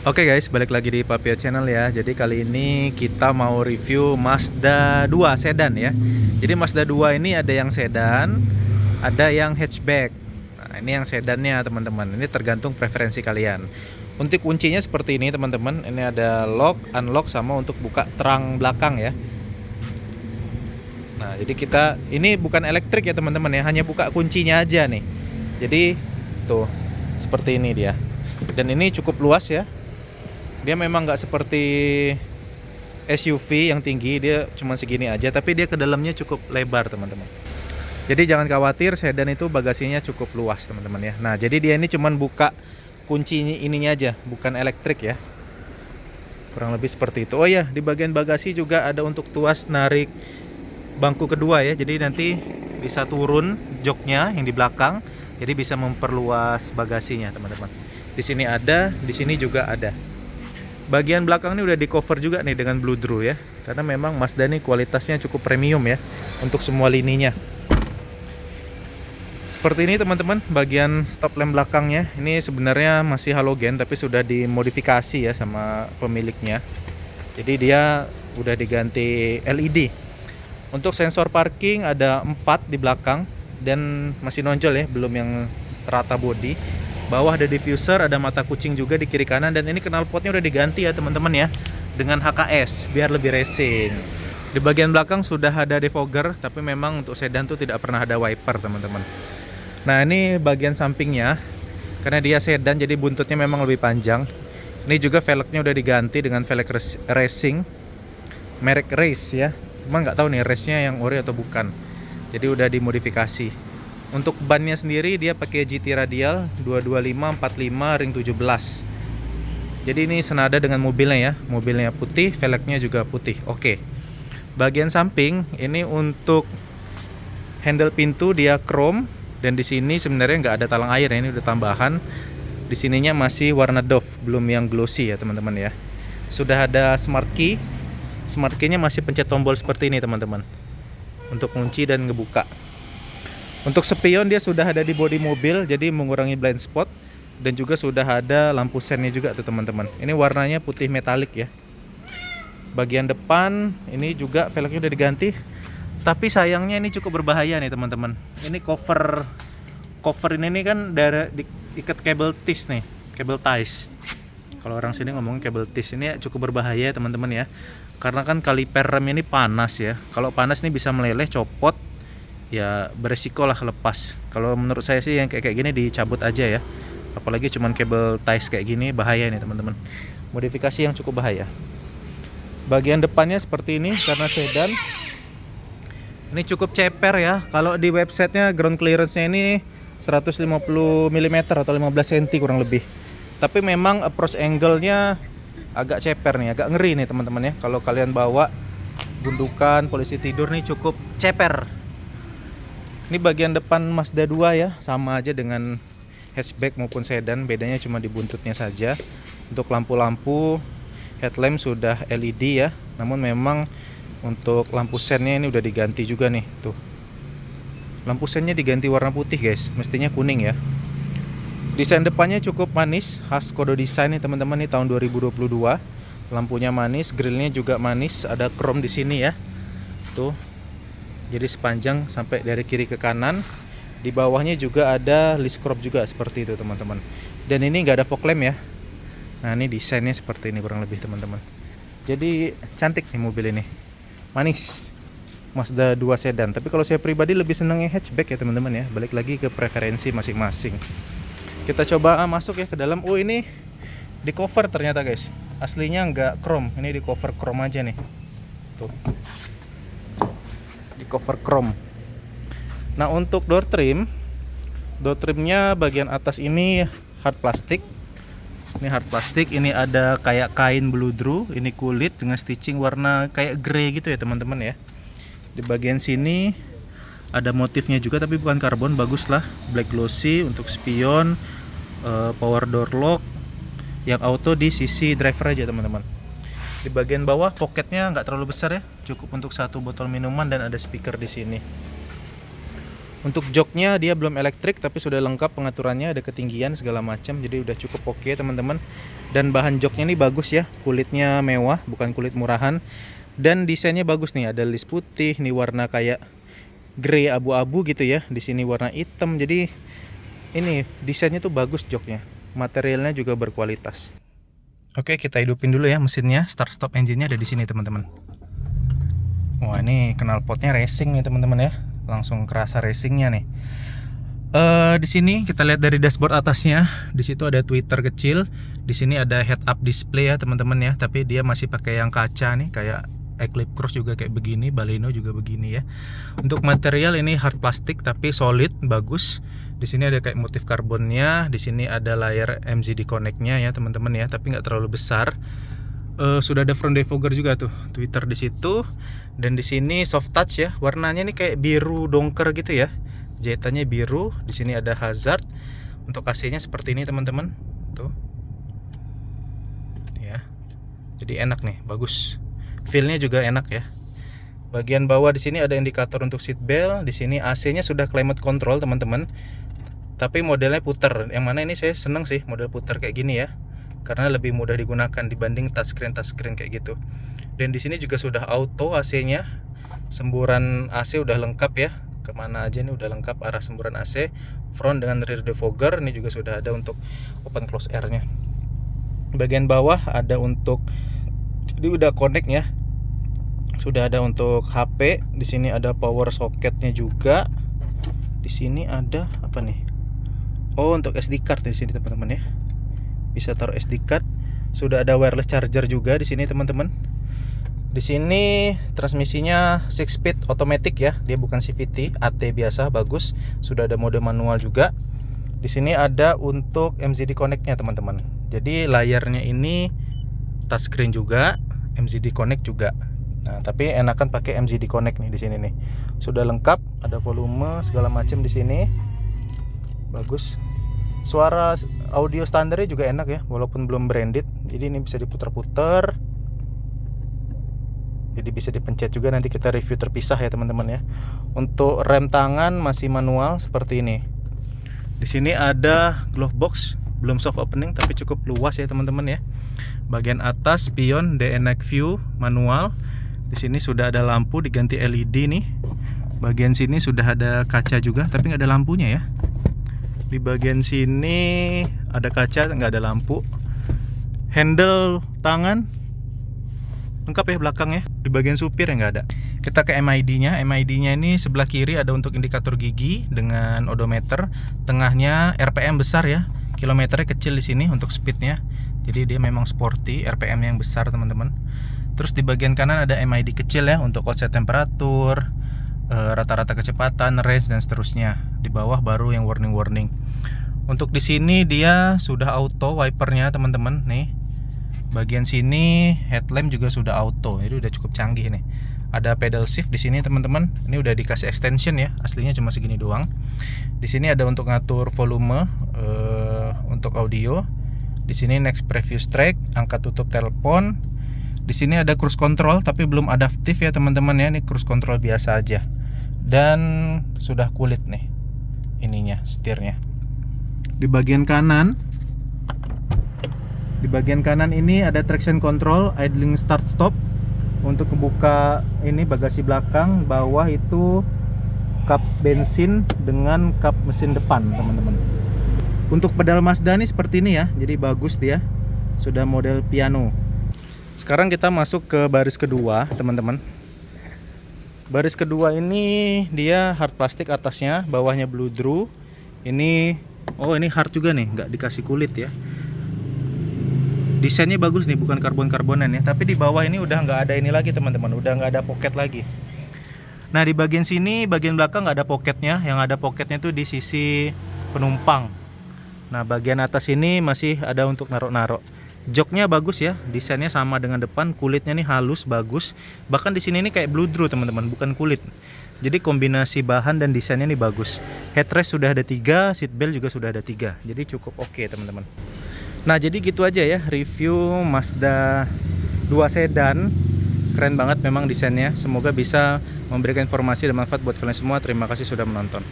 Oke guys, balik lagi di Papio Channel ya. Jadi kali ini kita mau review Mazda 2 sedan ya. Jadi Mazda 2 ini ada yang sedan, ada yang hatchback. Nah, ini yang sedannya teman-teman. Ini tergantung preferensi kalian. Untuk kuncinya seperti ini teman-teman. Ini ada lock, unlock sama untuk buka terang belakang ya. Nah, jadi kita ini bukan elektrik ya teman-teman ya, hanya buka kuncinya aja nih. Jadi tuh seperti ini dia. Dan ini cukup luas ya. Dia memang nggak seperti SUV yang tinggi, dia cuma segini aja, tapi dia ke dalamnya cukup lebar teman-teman. Jadi jangan khawatir, sedan itu bagasinya cukup luas teman-teman ya. Nah jadi dia ini cuma buka kunci ininya aja, bukan elektrik ya. Kurang lebih seperti itu. Oh ya, di bagian bagasi juga ada untuk tuas narik bangku kedua ya. Jadi nanti bisa turun joknya yang di belakang, jadi bisa memperluas bagasinya teman-teman. Di sini ada, di sini juga ada. Bagian belakang ini udah di cover juga nih dengan Bluedroo ya, karena memang Mazda ini kualitasnya cukup premium ya untuk semua lininya. Seperti ini teman-teman, bagian stop lamp belakangnya ini sebenarnya masih halogen tapi sudah dimodifikasi ya sama pemiliknya. Jadi dia udah diganti LED. Untuk sensor parking ada 4 di belakang dan masih nonjol ya, belum yang rata body. Bawah ada diffuser, ada mata kucing juga di kiri kanan, dan ini knalpotnya udah diganti ya teman-teman ya dengan HKS biar lebih racing. Di bagian belakang sudah ada defogger, tapi memang untuk sedan tuh tidak pernah ada wiper teman-teman. Nah ini bagian sampingnya, karena dia sedan jadi buntutnya memang lebih panjang. Ini juga velgnya udah diganti dengan velg racing, merek Race ya. Cuma nggak tahu nih race-nya yang ori atau bukan. Jadi udah dimodifikasi. Untuk bannya sendiri dia pakai GT radial 225/45 ring 17. Jadi ini senada dengan mobilnya ya. Mobilnya putih, velgnya juga putih. Oke. Bagian samping ini untuk handle pintu dia chrome, dan di sini sebenarnya nggak ada talang air ya, ini udah tambahan. Di sininya masih warna doff, belum yang glossy ya teman-teman ya. Sudah ada smart key. Smart key-nya masih pencet tombol seperti ini teman-teman, untuk kunci dan ngebuka. Untuk spion dia sudah ada di bodi mobil, jadi mengurangi blind spot, dan juga sudah ada lampu sennya juga tuh teman-teman. Ini warnanya putih metalik ya. Bagian depan ini juga velgnya udah diganti, tapi sayangnya ini cukup berbahaya nih teman-teman. Ini cover ini kan dari ikat kabel tis nih, kabel ties. Kalau orang sini ngomong kabel tis, ini cukup berbahaya teman-teman ya. Karena kan kaliper rem ini panas ya. Kalau panas nih bisa meleleh, copot. Ya beresiko lah lepas. Kalau menurut saya sih yang kayak gini dicabut aja ya. Apalagi cuman kabel ties kayak gini, bahaya nih teman-teman. Modifikasi yang cukup bahaya. Bagian depannya seperti ini karena sedan. Ini cukup ceper ya. Kalau di websitenya ground clearance-nya ini 150 mm atau 15 cm kurang lebih. Tapi memang approach angle-nya agak ceper nih, agak ngeri nih teman-teman ya. Kalau kalian bawa gundukan polisi tidur nih cukup ceper. Ini bagian depan Mazda 2 ya, sama aja dengan hatchback maupun sedan, bedanya cuma di buntutnya saja. Untuk lampu-lampu headlamp sudah LED ya, namun memang untuk lampu sennya ini udah diganti juga nih, tuh. Lampu sennya diganti warna putih guys, mestinya kuning ya. Desain depannya cukup manis, khas Kodo Design nih teman-teman, nih tahun 2022. Lampunya manis, grillnya juga manis, ada chrome di sini ya. Tuh. Jadi sepanjang sampai dari kiri ke kanan. Di bawahnya juga ada list crop juga seperti itu teman-teman. Dan ini nggak ada fog lamp ya. Nah ini desainnya seperti ini kurang lebih teman-teman. Jadi cantik nih mobil ini, manis. Mazda 2 sedan. Tapi kalau saya pribadi lebih senang yang hatchback ya teman-teman ya. Balik lagi ke preferensi masing-masing. Kita coba masuk ya ke dalam. Oh ini di cover ternyata guys. Aslinya nggak chrome. Ini di cover chrome aja nih. Tuh. Di cover chrome. Nah untuk door trimnya bagian atas ini hard plastik. Ini hard plastik, ini ada kayak kain Bluedroo, ini kulit dengan stitching warna kayak grey gitu ya teman-teman ya. Di bagian sini ada motifnya juga tapi bukan karbon, bagus lah, black glossy. Untuk spion, power door lock yang auto di sisi driver aja teman-teman. Di bagian bawah pocketnya nggak terlalu besar ya, cukup untuk 1 botol minuman dan ada speaker di sini. Untuk joknya dia belum elektrik tapi sudah lengkap pengaturannya, ada ketinggian segala macam, jadi udah cukup oke teman-teman. Dan bahan joknya ini bagus ya, kulitnya mewah, bukan kulit murahan. Dan desainnya bagus nih, ada list putih, nih warna kayak grey abu-abu gitu ya. Di sini warna hitam, jadi ini desainnya tuh bagus joknya. Materialnya juga berkualitas. Oke, kita hidupin dulu ya mesinnya. Start stop engine-nya ada di sini teman-teman. Wah, ini knalpotnya racing nih teman-teman ya. Langsung kerasa racingnya nih. Di sini kita lihat dari dashboard atasnya, di situ ada tweeter kecil, di sini ada head up display ya teman-teman ya, tapi dia masih pakai yang kaca nih, kayak Eclipse Cross juga kayak begini, Baleno juga begini ya. Untuk material ini hard plastik tapi solid, bagus. Di sini ada kayak motif karbonnya, di sini ada layar MZD Connect-nya ya teman-teman ya, tapi nggak terlalu besar. Sudah ada front defogger juga tuh, tweeter di situ. Dan di sini soft touch ya, warnanya nih kayak biru dongker gitu ya. Jahitannya biru, di sini ada hazard. Untuk AC-nya seperti ini teman-teman. Tuh. Ya. Jadi enak nih, bagus. Feel-nya juga enak ya. Bagian bawah di sini ada indikator untuk seat belt, di sini AC-nya sudah climate control teman-teman. Tapi modelnya puter. Yang mana ini saya seneng sih model puter kayak gini ya. Karena lebih mudah digunakan dibanding touchscreen kayak gitu. Dan di sini juga sudah auto AC-nya, semburan AC udah lengkap ya, kemana aja nih udah lengkap arah semburan AC, front dengan rear defogger, ini juga sudah ada untuk open close air-nya. Bagian bawah ada untuk, ini udah connect ya, sudah ada untuk HP, di sini ada power socketnya juga, di sini ada apa nih? Oh, untuk SD card di sini teman-teman ya, bisa taruh SD card. Sudah ada wireless charger juga di sini teman-teman. Di sini transmisinya 6 speed automatic ya, dia bukan CVT, AT biasa, bagus. Sudah ada mode manual juga. Di sini ada untuk MZD Connect-nya teman-teman. Jadi layarnya ini touchscreen juga, MZD Connect juga. Nah, tapi enakan pakai MZD Connect nih di sini nih. Sudah lengkap, ada volume segala macam di sini. Bagus. Suara audio standarnya juga enak ya, walaupun belum branded. Jadi ini bisa diputar-putar. Jadi bisa dipencet juga, nanti kita review terpisah ya teman-teman ya. Untuk rem tangan masih manual seperti ini. Di sini ada glove box, belum soft opening tapi cukup luas ya teman-teman ya. Bagian atas spion DNX view manual. Di sini sudah ada lampu diganti LED nih. Bagian sini sudah ada kaca juga tapi nggak ada lampunya ya. Di bagian sini ada kaca, nggak ada lampu. Handle tangan lengkap ya belakangnya. Di bagian supir yang nggak ada. Kita ke MID-nya. MID-nya ini sebelah kiri ada untuk indikator gigi dengan odometer. Tengahnya RPM besar ya. Kilometernya kecil di sini untuk speednya. Jadi dia memang sporty, RPM yang besar teman-teman. Terus di bagian kanan ada MID kecil ya untuk offset temperatur, rata-rata kecepatan, range dan seterusnya. Di bawah baru yang warning-warning. Untuk di sini dia sudah auto wipernya teman-teman nih. Bagian sini headlamp juga sudah auto, jadi udah cukup canggih nih. Ada pedal shift di sini teman-teman. Ini udah dikasih extension ya, aslinya cuma segini doang. Di sini ada untuk ngatur volume untuk audio. Di sini next previous track, angkat tutup telepon. Di sini ada cruise control tapi belum adaptif ya teman-teman ya. Ini cruise control biasa aja. Dan sudah kulit nih ininya, setirnya. Di bagian kanan ini ada traction control, idling start stop. Untuk membuka ini bagasi belakang, bawah itu kap bensin dengan kap mesin depan teman-teman. Untuk pedal Mazda ini seperti ini ya, jadi bagus dia. Sudah model piano. Sekarang kita masuk ke baris kedua teman-teman. Baris kedua ini dia hard plastik atasnya, bawahnya blue drew. Ini hard juga nih, nggak dikasih kulit ya. Desainnya bagus nih, bukan karbon-karbonan ya. Tapi di bawah ini udah nggak ada ini lagi teman-teman, udah nggak ada pocket lagi. Nah di bagian sini, bagian belakang nggak ada pocketnya. Yang ada pocketnya tuh di sisi penumpang. Nah bagian atas ini masih ada untuk naruh-naruh. Joknya bagus ya, desainnya sama dengan depan, kulitnya nih halus, bagus. Bahkan di sini ini kayak blue drew teman-teman, bukan kulit. Jadi kombinasi bahan dan desainnya nih bagus. Headrest sudah ada 3, seat belt juga sudah ada 3. Jadi cukup oke teman-teman. Nah jadi gitu aja ya review Mazda 2 sedan. Keren banget memang desainnya. Semoga bisa memberikan informasi dan manfaat buat kalian semua. Terima kasih sudah menonton.